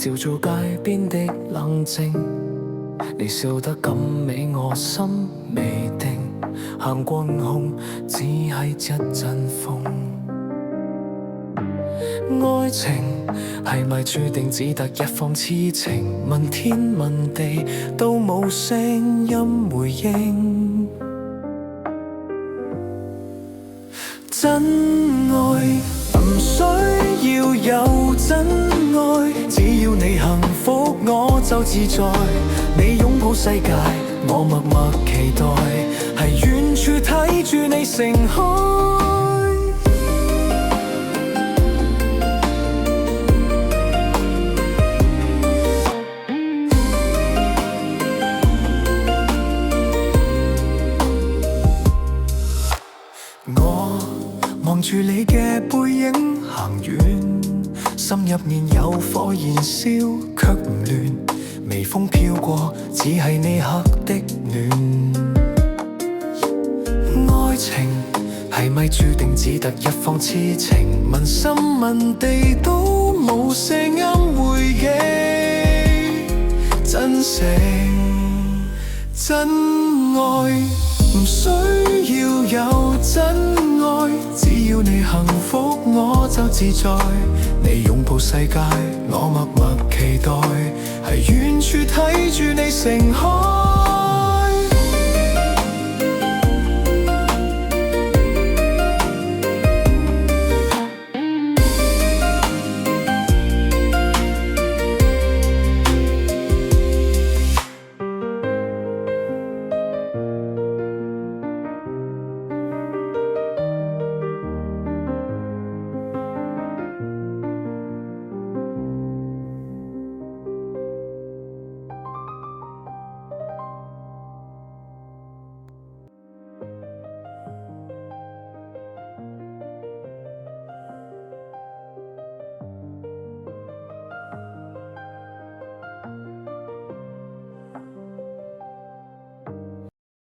照做街邊的冷靜，你笑得咁美，我心未定。行過午後，只係一陣風。愛情係咪注定只得一方痴情？問天問地都冇聲音回應。真愛唔需要有真愛，只要你幸福我就自在。你擁抱世界，我默默期待，喺遠處睇住你盛開。我望住你嘅背影行遠，心入面有火燃燒，卻唔亂。微風飄過，只係呢刻的暖。愛情係咪注定只得一方痴情？問心問地都冇聲音回應。真誠真愛唔需要有真愛，只要你幸福我就自在。你擁抱世界，我默默期待，喺遠處睇住你盛開。